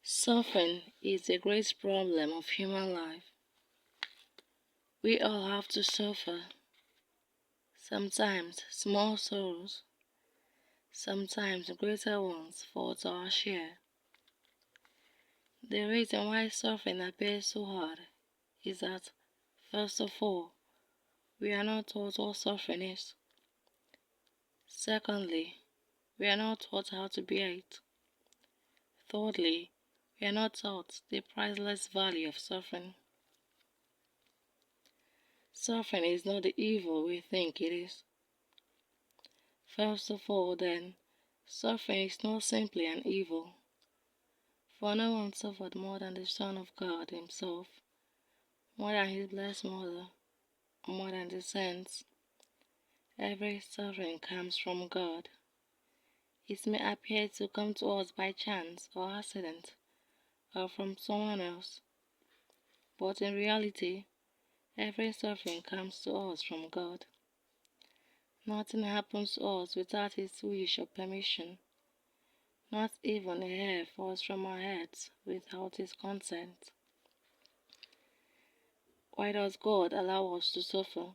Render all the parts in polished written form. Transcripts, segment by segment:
Suffering is a great problem of human life. We all have to suffer. Sometimes small sorrows, sometimes greater ones fall to our share. The reason why suffering appears so hard is that, first of all, we are not taught what suffering is. Secondly, we are not taught how to bear it. Thirdly, we are not taught the priceless value of suffering. Suffering is not the evil we think it is. First of all, then, suffering is not simply an evil, for no one suffered more than the Son of God himself, more than his blessed mother, more than the saints. Every suffering comes from God. It may appear to come to us by chance or accident, or from someone else, but in reality, every suffering comes to us from God. Nothing happens to us without his wish or permission. Not even a hair falls from our heads without his consent. Why does God allow us to suffer?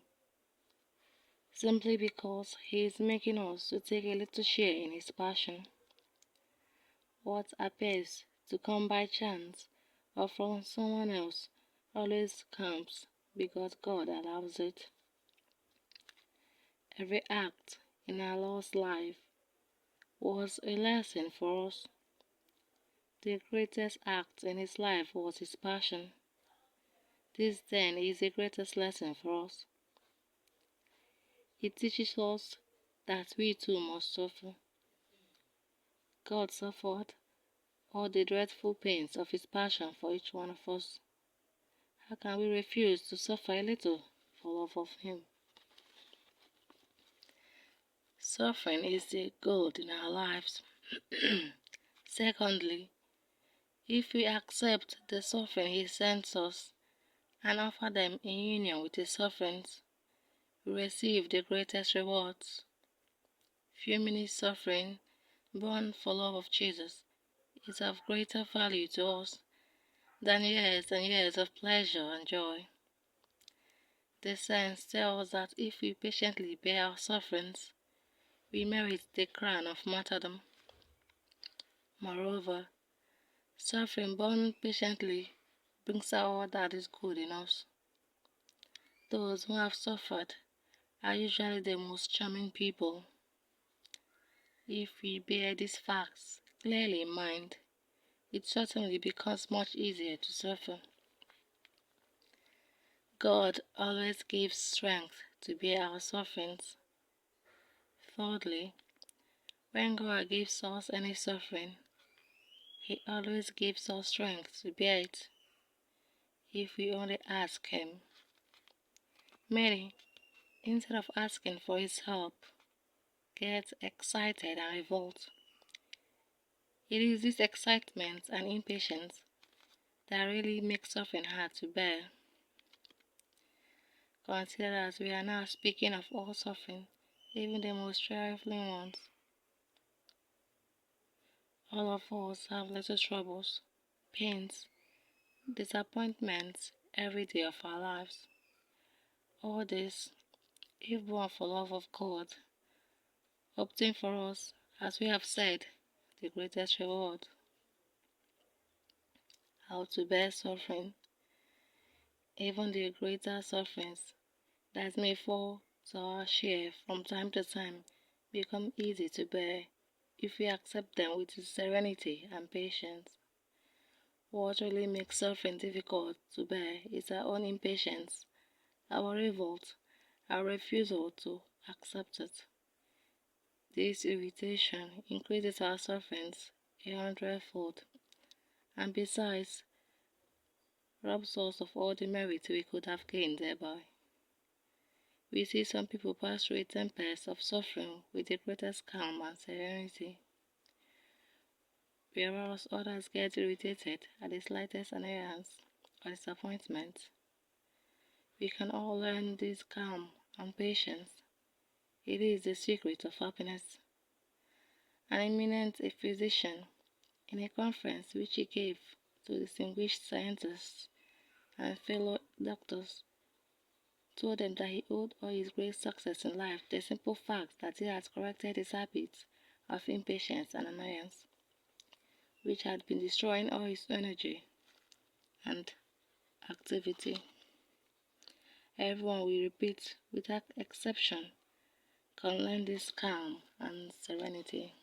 Simply because he is making us to take a little share in his passion. What appears to come by chance or from someone else always comes because God allows it. Every act in our Lord's life was a lesson for us. The greatest act in his life was his passion. This then is the greatest lesson for us. It teaches us that we too must suffer. God suffered all the dreadful pains of his passion for each one of us. How can we refuse to suffer a little for love of him? Suffering is the gold in our lives. Secondly, if we accept the suffering he sends us and offer them in union with his sufferings, we receive the greatest rewards. Few minutes suffering borne for love of Jesus is of greater value to us than years and years of pleasure and joy. The saints tell us that if we patiently bear our sufferings, we merit the crown of martyrdom. Moreover, suffering borne patiently brings out all that is good in us. Those who have suffered are usually the most charming people. If we bear these facts clearly in mind, it certainly becomes much easier to suffer. God always gives strength to bear our sufferings. Thirdly, when God gives us any suffering, he always gives us strength to bear it, if we only ask him. Many, instead of asking for his help, get excited and revolt. It is this excitement and impatience that really makes suffering hard to bear. Consider that we are now speaking of all suffering, even the most trifling ones. All of us have little troubles, pains, disappointments every day of our lives. All this, if born for love of God, obtain for us, as we have said, the greatest reward. How to bear suffering, even the greater sufferings that may fall to our share from time to time, become easy to bear if we accept them with serenity and patience. What really makes suffering difficult to bear is our own impatience, our revolt, our refusal to accept it. This irritation increases our sufferings 100-fold, and besides, robs us of all the merit we could have gained thereby. We see some people pass through a tempest of suffering with the greatest calm and serenity, whereas others get irritated at the slightest annoyance or disappointment. We can all learn this calm and patience. It is the secret of happiness. An eminent physician, In a conference which he gave to distinguished scientists and fellow doctors, told them that he owed all his great success in life to the simple fact that he had corrected his habits of impatience and annoyance, which had been destroying all his energy and activity. Everyone, we repeat, without exception, can learn this calm and serenity.